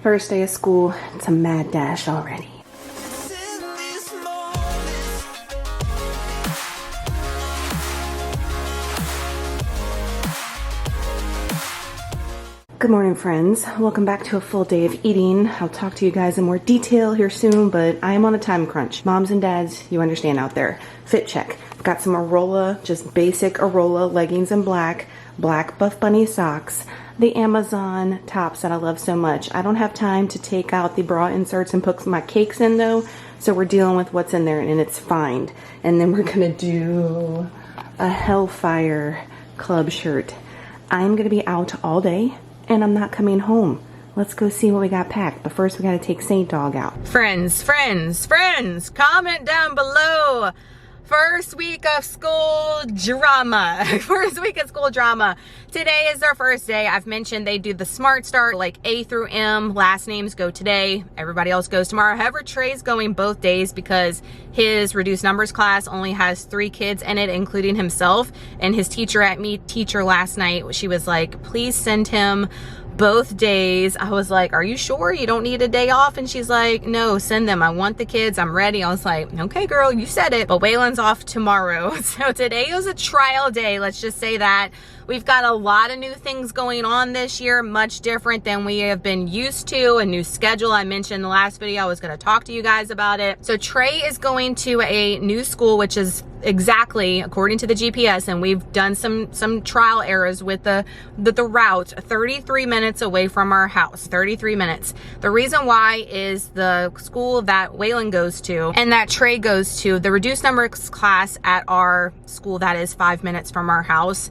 First day of school, it's a mad dash already. Good morning, friends. Welcome back to a full day of eating. I'll talk to you guys in more detail here soon, but I am on a time crunch. Moms and dads, you understand out there. Fit check. I've got some Arola, just basic Arola leggings in black Buff Bunny socks, the Amazon tops that I love so much. I don't have time to take out the bra inserts and put my cakes in though, so we're dealing with what's in there and it's fine. And then we're gonna do a Hellfire Club shirt. I'm gonna be out all day and I'm not coming home. Let's go see what we got packed. But first we gotta take Saint Dog out. Friends, comment down below. First week of school drama. First week of school drama. Today is their first day. I've mentioned they do the Smart Start, like A through M. Last names go today. Everybody else goes tomorrow. However, Trey's going both days because his reduced numbers class only has 3 kids in it, including himself. And his teacher last night, she was like, please send him both days. I was like, are you sure you don't need a day off? And she's like, no, send them. I want the kids. I'm ready. I was like, okay, girl, you said it. But Waylon's off tomorrow. So today was a trial day. Let's just say that. We've got a lot of new things going on this year, much different than we have been used to. A new schedule. I mentioned in the last video, I was going to talk to you guys about it. So Trey is going to a new school, which is exactly according to the GPS, and we've done some trial errors with the route, 33 minutes away from our house. 33 minutes. The reason why is the school that Waylon goes to and that Trey goes to, the reduced numbers class at our school that is 5 minutes from our house,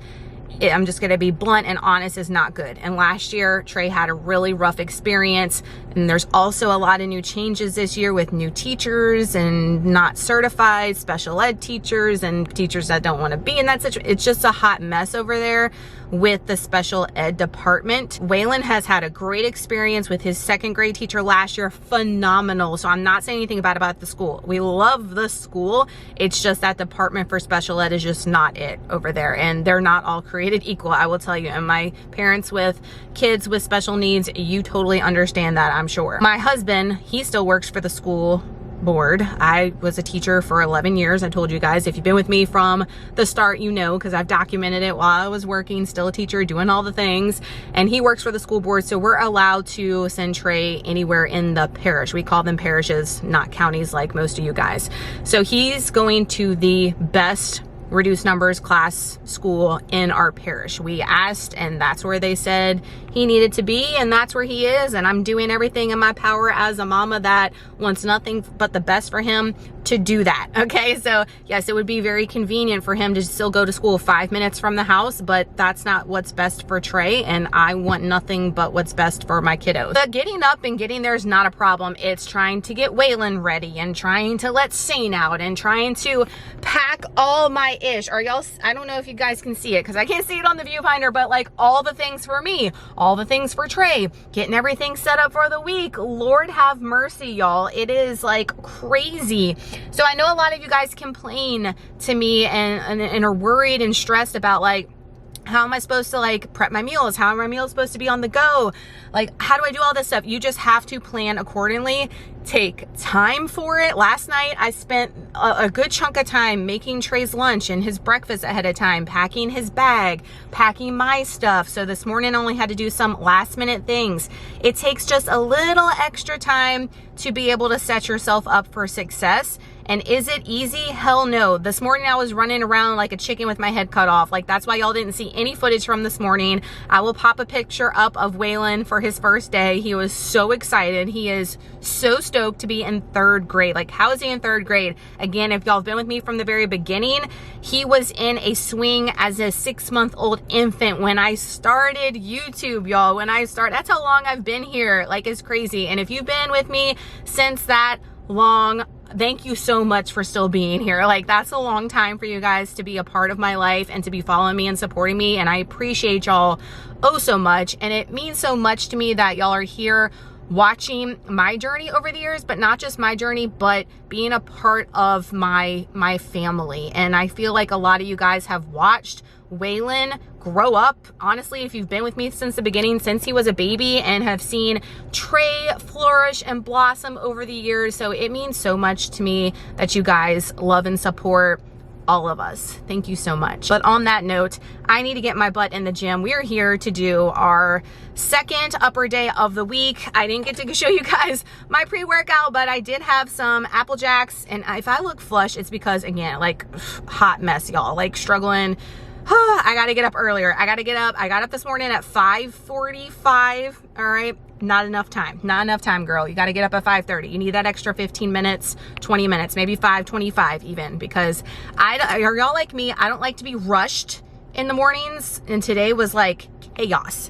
I'm just going to be blunt and honest, is not good. And last year, Trey had a really rough experience. And there's also a lot of new changes this year with new teachers and not certified special ed teachers and teachers that don't want to be in that situation. It's just a hot mess over there with the special ed department. Waylon has had a great experience with his 2nd grade teacher last year. Phenomenal. So I'm not saying anything bad about the school. We love the school. It's just that department for special ed is just not it over there. And they're not all created equal, I will tell you. And my parents with kids with special needs, you totally understand that, I'm sure. My husband, he still works for the school board. I was a teacher for 11 years. I told you guys, if you've been with me from the start, you know, because I've documented it while I was working, still a teacher, doing all the things. And he works for the school board, so we're allowed to send Trey anywhere in the parish. We call them parishes, not counties like most of you guys. So he's going to the best reduced numbers class school in our parish. We asked, and that's where they said he needed to be, and that's where he is. And I'm doing everything in my power as a mama that wants nothing but the best for him to do that. Okay, so yes, it would be very convenient for him to still go to school 5 minutes from the house, but that's not what's best for Trey, and I want nothing but what's best for my kiddos. The getting up and getting there is not a problem. It's trying to get Waylon ready and trying to let Saint out and trying to pack all my ish. Or y'all, I don't know if you guys can see it because I can't see it on the viewfinder, but like all the things for me, all the things for Trey, getting everything set up for the week. Lord have mercy, y'all. It is like crazy. So I know a lot of you guys complain to me and are worried and stressed about like, how am I supposed to like prep my meals? How are my meals supposed to be on the go? Like, how do I do all this stuff? You just have to plan accordingly. Take time for it. Last night, I spent a good chunk of time making Trey's lunch and his breakfast ahead of time, packing his bag, packing my stuff. So this morning, I only had to do some last minute things. It takes just a little extra time to be able to set yourself up for success. And is it easy? Hell no. This morning I was running around like a chicken with my head cut off. Like, that's why y'all didn't see any footage from this morning. I will pop a picture up of Waylon for his first day. He was so excited. He is so stoked to be in 3rd grade. Like, how is he in 3rd grade? Again, if y'all have been with me from the very beginning, he was in a swing as a 6-month-old infant when I started YouTube, y'all. That's how long I've been here. Like, it's crazy. And if you've been with me since that long, thank you so much for still being here. Like, that's a long time for you guys to be a part of my life and to be following me and supporting me. And I appreciate y'all oh so much. And it means so much to me that y'all are here watching my journey over the years, but not just my journey, but being a part of my family. And I feel like a lot of you guys have watched Waylon grow up. Honestly, if you've been with me since the beginning, since he was a baby, and have seen Trey flourish and blossom over the years. So it means so much to me that you guys love and support all of us. Thank you so much. But on that note, I need to get my butt in the gym. We are here to do our second upper day of the week. I didn't get to show you guys my pre-workout, but I did have some Apple Jacks. And if I look flush, it's because, again, like, hot mess, y'all. Like, struggling. I gotta get up earlier. I gotta get up. I got up this morning at 5:45. All right. Not enough time. Not enough time, girl. You gotta get up at 5:30. You need that extra 15 minutes, 20 minutes, maybe 5:25 even, because are y'all like me? I don't like to be rushed in the mornings. And today was like chaos.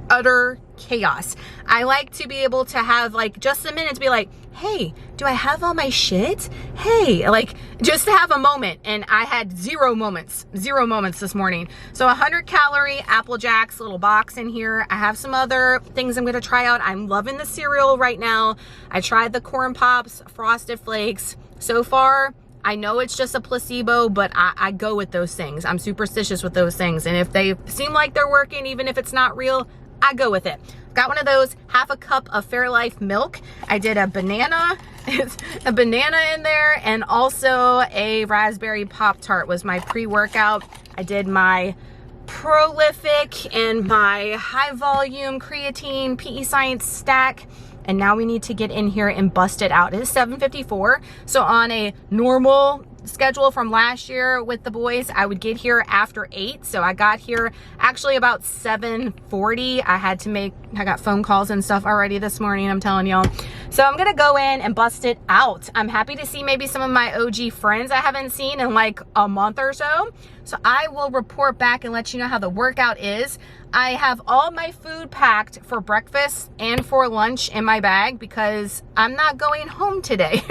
Utter chaos. I like to be able to have like just a minute to be like, hey, do I have all my shit? Hey, like just to have a moment. And I had zero moments this morning. So 100-calorie Apple Jacks, little box in here. I have some other things I'm gonna try out. I'm loving the cereal right now. I tried the Corn Pops, Frosted Flakes. So far, I know it's just a placebo, but I go with those things. I'm superstitious with those things. And if they seem like they're working, even if it's not real, I go with it. Got one of those, half a cup of Fairlife milk. I did a banana, a banana in there, and also a raspberry Pop-Tart was my pre-workout. I did my Prolific and my high volume creatine PEScience stack. And now we need to get in here and bust it out. It is 7:54. So on a normal schedule from last year with the boys, I would get here after 8. So I got here actually about 7:40. I got phone calls and stuff already this morning, I'm telling y'all. So I'm gonna go in and bust it out. I'm happy to see maybe some of my OG friends I haven't seen in like a month or so. So I will report back and let you know how the workout is. I have all my food packed for breakfast and for lunch in my bag because I'm not going home today.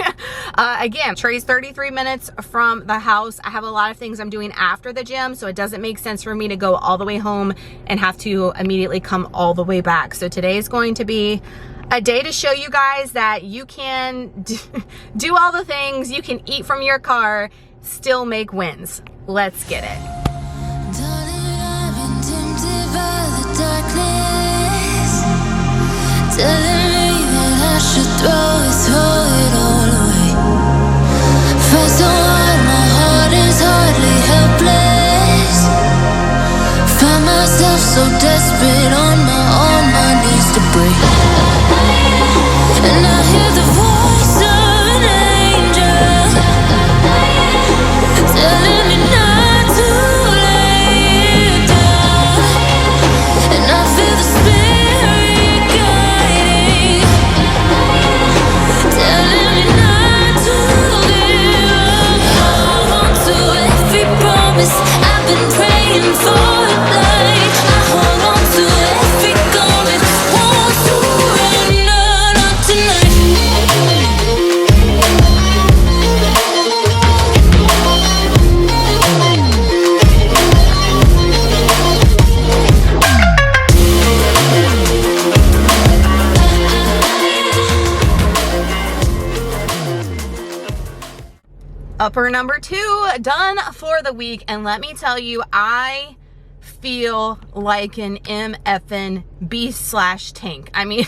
Again, Trey's 33 minutes from the house. I have a lot of things I'm doing after the gym, so it doesn't make sense for me to go all the way home and have to immediately come all the way back. So today is going to be a day to show you guys that you can do all the things, you can eat from your car, still make wins. Let's get it. Telling me that I should throw it all away. Fight so hard, my heart is hardly helpless. Find myself so desperate on my knees to break. And I hear the voice of an angel telling me not to lay down. And I feel the spirit guiding, telling me not to give up. Hold on to every promise I've been praying for. Like I hold on to every garment, won't surrender, not tonight. Upper number 2 done for the week, and let me tell you, I feel like an MFN beast/tank. I mean,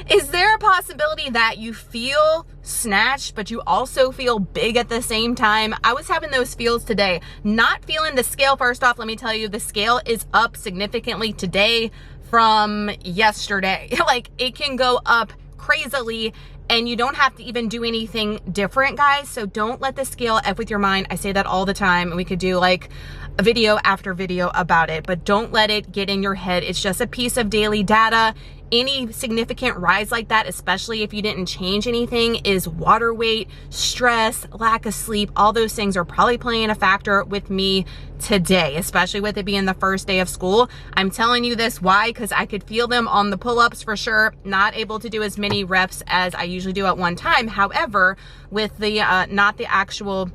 is there a possibility that you feel snatched but you also feel big at the same time? I was having those feels today. Not feeling the scale. First off, let me tell you, the scale is up significantly today from yesterday. Like, it can go up crazily, and you don't have to even do anything different, guys. So don't let the scale F with your mind. I say that all the time, and we could do like a video after video about it, but don't let it get in your head. It's just a piece of daily data. Any significant rise like that, especially if you didn't change anything, is water weight, stress, lack of sleep. All those things are probably playing a factor with me today, especially with it being the first day of school. I'm telling you this, why? Because I could feel them on the pull-ups for sure. Not able to do as many reps as I usually do at one time. However, with the not the actual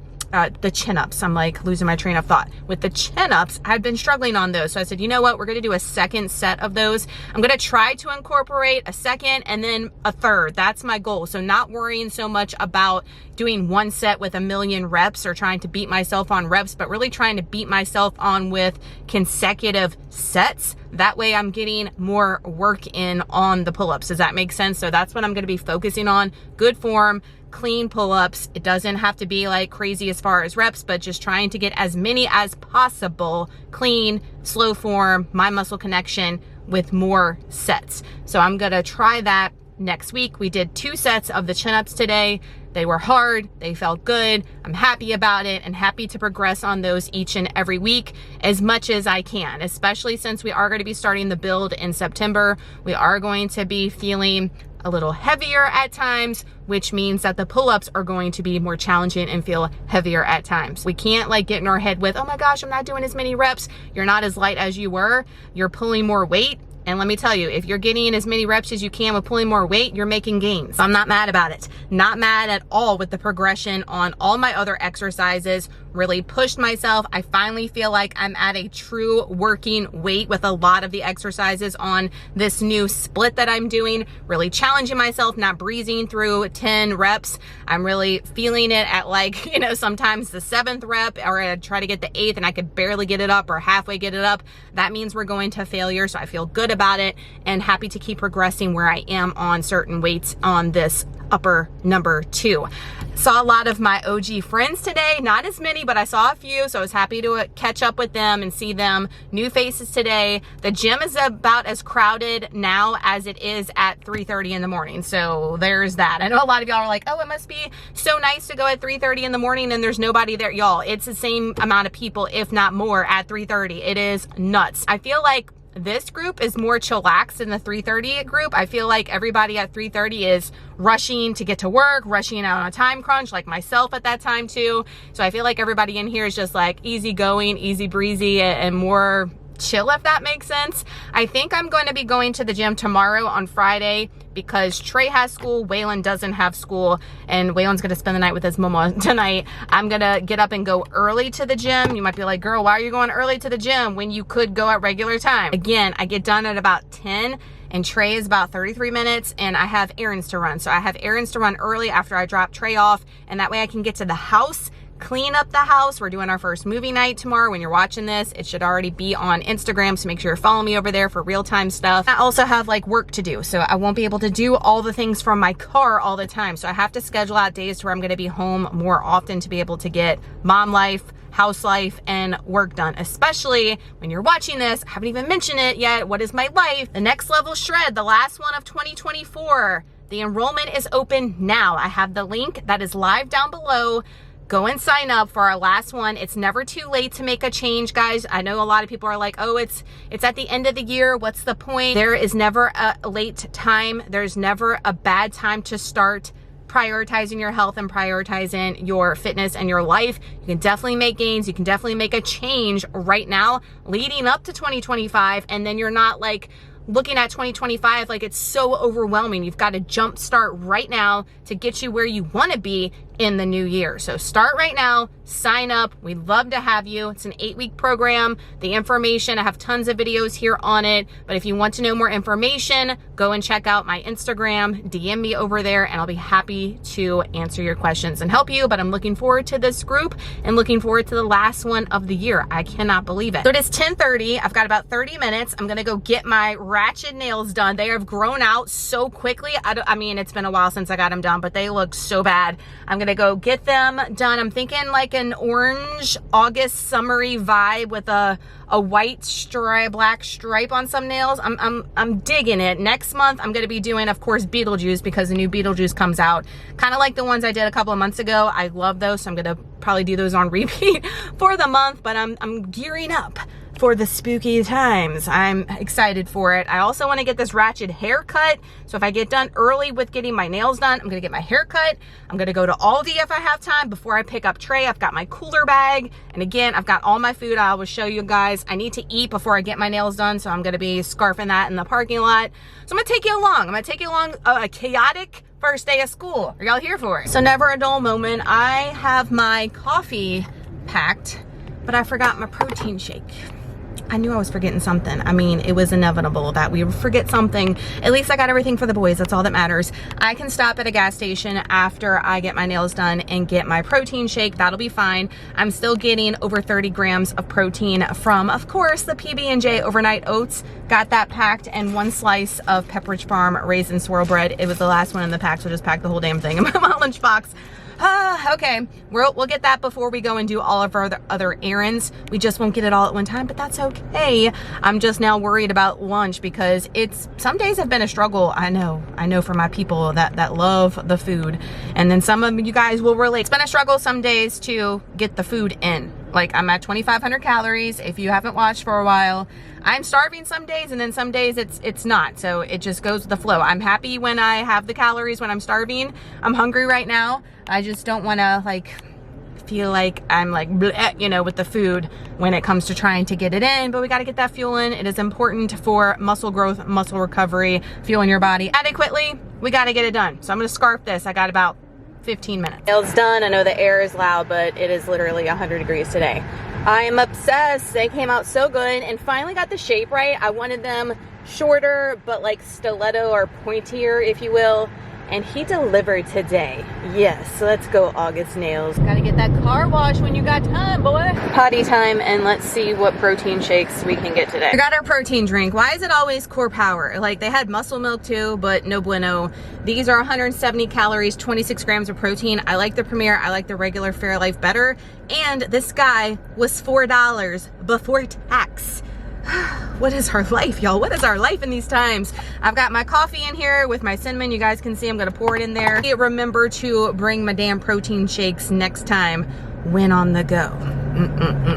the chin-ups. I'm like losing my train of thought. With the chin-ups, I've been struggling on those. So I said, you know what? We're going to do a second set of those. I'm going to try to incorporate a second and then a third. That's my goal. So not worrying so much about doing one set with 1,000,000 reps or trying to beat myself on reps, but really trying to beat myself on with consecutive sets. That way I'm getting more work in on the pull-ups. Does that make sense? So that's what I'm going to be focusing on. Good form, clean pull-ups. It doesn't have to be like crazy as far as reps, but just trying to get as many as possible, clean, slow form, mind muscle connection with more sets. So I'm going to try that next week. We did 2 sets of the chin-ups today. They were hard, they felt good. I'm happy about it and happy to progress on those each and every week as much as I can, especially since we are going to be starting the build in September. We are going to be feeling a little heavier at times, which means that the pull-ups are going to be more challenging and feel heavier at times. We can't like get in our head with, oh my gosh, I'm not doing as many reps. You're not as light as you were. You're pulling more weight. And let me tell you, if you're getting as many reps as you can with pulling more weight, you're making gains. So I'm not mad about it. Not mad at all with the progression on all my other exercises. Really pushed myself. I finally feel like I'm at a true working weight with a lot of the exercises on this new split that I'm doing. Really challenging myself, not breezing through 10 reps. I'm really feeling it at like, you know, sometimes the 7th rep, or I try to get the 8th and I could barely get it up or halfway get it up. That means we're going to failure. So I feel good about it and happy to keep progressing where I am on certain weights on this upper number 2. Saw a lot of my OG friends today, not as many, but I saw a few, so I was happy to catch up with them and see them. New faces today. The gym is about as crowded now as it is at 3:30 in the morning, so there's that. I know a lot of y'all are like, oh, it must be so nice to go at 3:30 in the morning and there's nobody there. Y'all, it's the same amount of people, if not more, at 3:30. It is nuts. I feel like this group is more chillaxed than the 3:30 group. I feel like everybody at 3:30 is rushing to get to work, rushing out on a time crunch, like myself at that time too. So I feel like everybody in here is just like easy going, easy breezy, and more chill, if that makes sense. I think I'm going to be going to the gym tomorrow on Friday because Trey has school, Waylon doesn't have school, and Waylon's going to spend the night with his mama tonight. I'm going to get up and go early to the gym. You might be like, girl, why are you going early to the gym when you could go at regular time? Again, I get done at about 10 and Trey is about 33 minutes and I have errands to run. So I have errands to run early after I drop Trey off, and that way I can get to the house, clean up the house. We're doing our first movie night tomorrow. When you're watching this, it should already be on Instagram, so make sure you're following me over there for real-time stuff. I also have like work to do, so I won't be able to do all the things from my car all the time. So I have to schedule out days where I'm going to be home more often to be able to get mom life, house life, and work done. Especially when you're watching this, I haven't even mentioned it yet. What is my life? The next level shred, the last one of 2024. The enrollment is open now. I have the link that is live down below. Go and sign up for our last one. It's never too late to make a change, guys. I know a lot of people are like, oh, it's at the end of the year. What's the point? There is never a late time. There's never a bad time to start prioritizing your health and prioritizing your fitness and your life. You can definitely make gains. You can definitely make a change right now leading up to 2025. And then you're not like looking at 2025 like it's so overwhelming. You've got to jump start right now to get you where you want to be in the new year. So start right now, sign up. We'd love to have you. It's an 8-week program. The information, I have tons of videos here on it, but if you want to know more information, go and check out my Instagram, DM me over there, and I'll be happy to answer your questions and help you. But I'm looking forward to this group and looking forward to the last one of the year. I cannot believe it. So it is 10:30. I've got about 30 minutes. I'm gonna go get my ratchet nails done. They have grown out so quickly. I mean, it's been a while since I got them done, but they look so bad. I'm gonna go get them done. I'm thinking like an orange August summery vibe with a white stripe, black stripe on some nails. I'm digging it. Next month I'm gonna be doing, of course, Beetlejuice, because the new Beetlejuice comes out, kind of like the ones I did a couple of months ago. I love those, so I'm gonna probably do those on repeat for the month. But I'm gearing up for the spooky times. I'm excited for it. I also want to get this ratchet haircut. So if I get done early with getting my nails done, I'm going to get my hair cut. I'm going to go to Aldi if I have time before I pick up Trey. I've got my cooler bag. And again, I've got all my food. I will show you guys. I need to eat before I get my nails done. So I'm going to be scarfing that in the parking lot. So I'm going to take you along. I'm going to take you along a chaotic first day of school. Are y'all here for it? So never a dull moment. I have my coffee packed, but I forgot my protein shake. I knew I was forgetting something. I mean, it was inevitable that we would forget something. At least I got everything for the boys. That's all that matters. I can stop at a gas station after I get my nails done and get my protein shake. That'll be fine. I'm still getting over 30 grams of protein from, of course, the PB&J overnight oats. Got that packed, and 1 slice of Pepperidge Farm raisin swirl bread. It was the last one in the pack, so just packed the whole damn thing in my lunchbox. Okay, we'll get that before we go and do all of our other errands. We just won't get it all at one time, but that's okay. I'm just now worried about lunch because some days have been a struggle. I know for my people that love the food, and then some of you guys will relate. It's been a struggle some days to get the food in. Like, I'm at 2,500 calories. If you haven't watched for a while, I'm starving some days, and then some days it's not. So it just goes with the flow. I'm happy when I have the calories when I'm starving. I'm hungry right now. I just don't want to feel like I'm bleh, you know, with the food when it comes to trying to get it in. But we got to get that fuel in. It is important for muscle growth, muscle recovery, fueling your body adequately. We got to get it done. So I'm going to scarf this. I got about 15 minutes. Nails done. I know the air is loud, but it is literally 100 degrees today. I am obsessed. They came out so good, and finally got the shape right. I wanted them shorter, but like stiletto or pointier, if you will. And he delivered today. Yes, so let's go August nails. Gotta get that car wash when you got time, boy. Potty time, and let's see what protein shakes we can get today. We got our protein drink. Why is it always Core Power? Like, they had muscle milk too, but no bueno. These are 170 calories, 26 grams of protein. I like the Premier, I like the regular Fairlife better. And this guy was $4 before tax. What is our life, y'all? What is our life in these times? I've got my coffee in here with my cinnamon. You guys can see I'm gonna pour it in there. Remember to bring my damn protein shakes next time when on the go.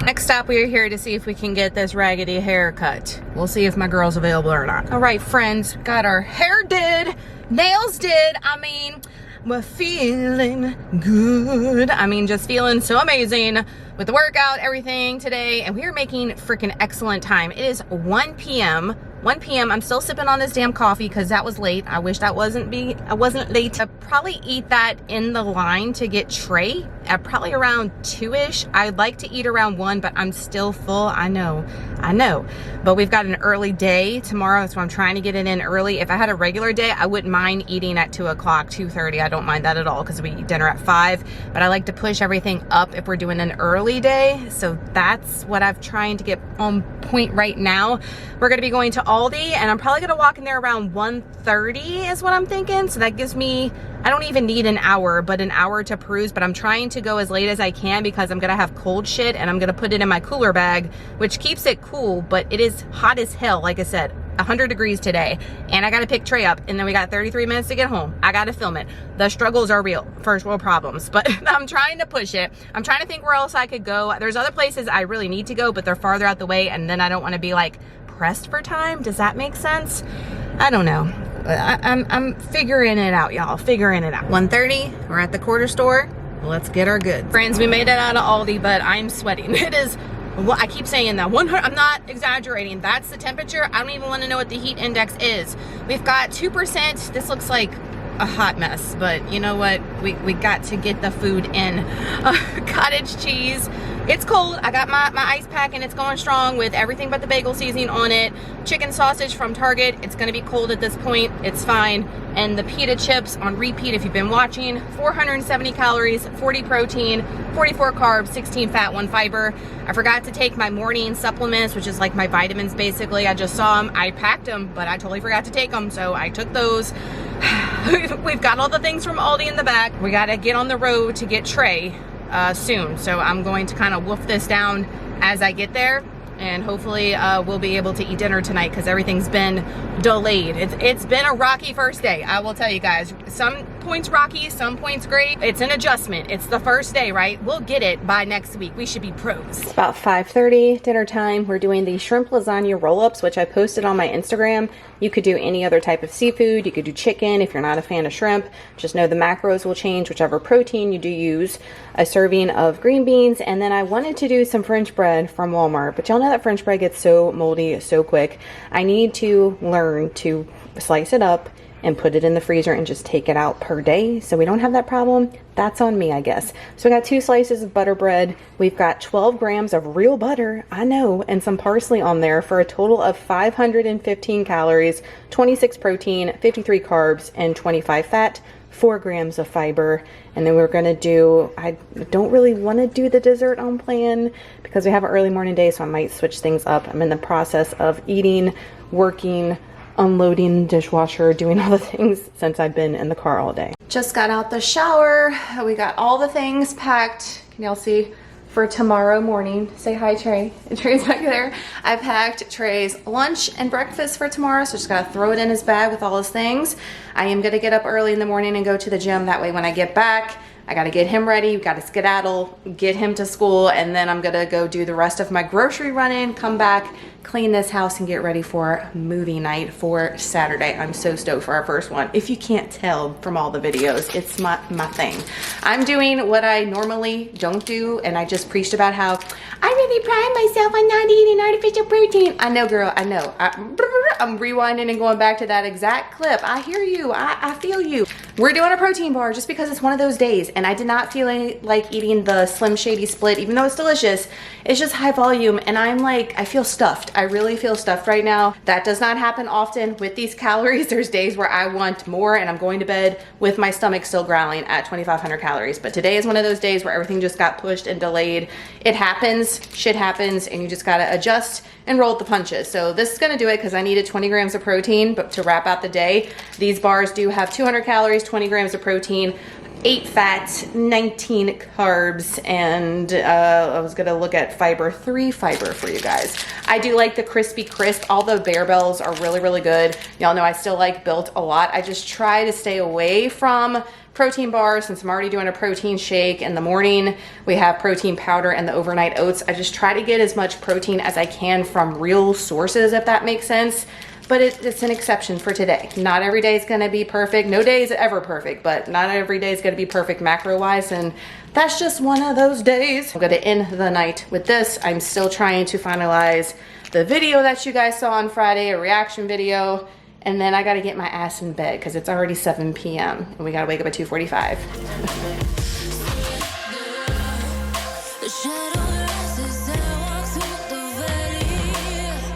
Next stop, we are here to see if we can get this raggedy haircut. We'll see if my girl's available or not. All right, friends, got our hair did, nails did. I mean, we're feeling good. I mean, just feeling so amazing with the workout, everything today, and we are making freaking excellent time. It is 1 p.m. 1 p.m. I'm still sipping on this damn coffee because that was late. I wish that wasn't late. I'd probably eat that in the line to get Trey at probably around 2-ish. I'd like to eat around 1, but I'm still full. I know. But we've got an early day tomorrow, so I'm trying to get it in early. If I had a regular day, I wouldn't mind eating at 2 o'clock, 2:30. I don't mind that at all because we eat dinner at 5. But I like to push everything up if we're doing an early day. So that's what I'm trying to get on point right now. We're going to be going to Aldi, and I'm probably going to walk in there around 1:30 is what I'm thinking. So that gives me, I don't even need an hour, but an hour to peruse. But I'm trying to go as late as I can because I'm going to have cold shit, and I'm going to put it in my cooler bag, which keeps it cool, but it is hot as hell. Like I said, 100 degrees today, and I got to pick Trey up, and then we got 33 minutes to get home. I got to film it. The struggles are real, first world problems, but I'm trying to push it. I'm trying to think where else I could go. There's other places I really need to go, but they're farther out the way, and then I don't want to be like pressed for time. Does that make sense? I don't know. I'm figuring it out, y'all. Figuring it out. 1:30, we're at the quarter store. Let's get our goods. Friends, we made it out of Aldi, but I'm sweating. It is, well, I keep saying that. 100, I'm not exaggerating. That's the temperature. I don't even want to know what the heat index is. We've got 2%. This looks like a hot mess, but you know what? We got to get the food in. Cottage cheese. It's cold. I got my ice pack, and it's going strong with everything but the bagel seasoning on it. Chicken sausage from Target. It's going to be cold at this point. It's fine. And the pita chips on repeat if you've been watching. 470 calories, 40 protein, 44 carbs, 16 fat, 1 fiber. I forgot to take my morning supplements, which is like my vitamins basically. I just saw them. I packed them, but I totally forgot to take them, so I took those. We've got all the things from Aldi in the back. We got to get on the road to get Trey soon, so I'm going to kind of wolf this down as I get there. and hopefully we'll be able to eat dinner tonight because everything's been delayed. It's been a rocky first day, I will tell you guys. Some points rocky, some points great. It's an adjustment. It's the first day, right? We'll get it by next week. We should be pros. It's about 5:30, dinner time. We're doing the shrimp lasagna roll-ups, which I posted on my Instagram. You could do any other type of seafood. You could do chicken if you're not a fan of shrimp. Just know the macros will change whichever protein you do use. A serving of green beans, and then I wanted to do some French bread from Walmart, but y'all know that French bread gets so moldy so quick. I need to learn to slice it up and put it in the freezer and just take it out per day so we don't have that problem. That's on me, I guess. So we got 2 slices of butter bread. We've got 12 grams of real butter, I know, and some parsley on there for a total of 515 calories, 26 protein, 53 carbs, and 25 fat, 4 grams of fiber. And then we're gonna do, I don't really wanna do the dessert on plan because we have an early morning day, so I might switch things up. I'm in the process of eating, working, unloading the dishwasher, doing all the things since I've been in the car all day. Just got out the shower. We got all the things packed. Can y'all see? For tomorrow morning. Say hi, Trey. Trey's back there. I packed Trey's lunch and breakfast for tomorrow, so just gotta throw it in his bag with all his things. I am gonna get up early in the morning and go to the gym. That way when I get back, I gotta get him ready, we gotta skedaddle, get him to school, and then I'm gonna go do the rest of my grocery running, come back, clean this house, and get ready for movie night for Saturday. I'm so stoked for our first one. If you can't tell from all the videos, it's my thing. I'm doing what I normally don't do, and I just preached about how I really pride myself on not eating artificial protein. I know, girl, I know. I'm rewinding and going back to that exact clip. I hear you, I feel you. We're doing a protein bar just because it's one of those days, and I did not feel like eating the Slim Shady split, even though it's delicious. It's just high volume, and I'm like, I feel stuffed. I really feel stuffed right now. That does not happen often with these calories. There's days where I want more, and I'm going to bed with my stomach still growling at 2,500 calories. But today is one of those days where everything just got pushed and delayed. It happens, shit happens, and you just gotta adjust and roll with the punches. So this is gonna do it because I needed 20 grams of protein, but to wrap out the day, these bars do have 200 calories, 20 grams of protein, 8 fats, 19 carbs, and I was gonna look at fiber, 3 fiber for you guys. I do like the crispy crisp. All the Bear Bells are really, really good. Y'all know I still like Built a lot. I just try to stay away from protein bars since I'm already doing a protein shake in the morning. We have protein powder and the overnight oats. I just try to get as much protein as I can from real sources, if that makes sense. But it's an exception for today. Not every day is gonna be perfect. No day is ever perfect, but not every day is gonna be perfect macro-wise, and that's just one of those days. I'm gonna end the night with this. I'm still trying to finalize the video that you guys saw on Friday, a reaction video, and then I gotta get my ass in bed because it's already 7 p.m. and we gotta wake up at 2:45.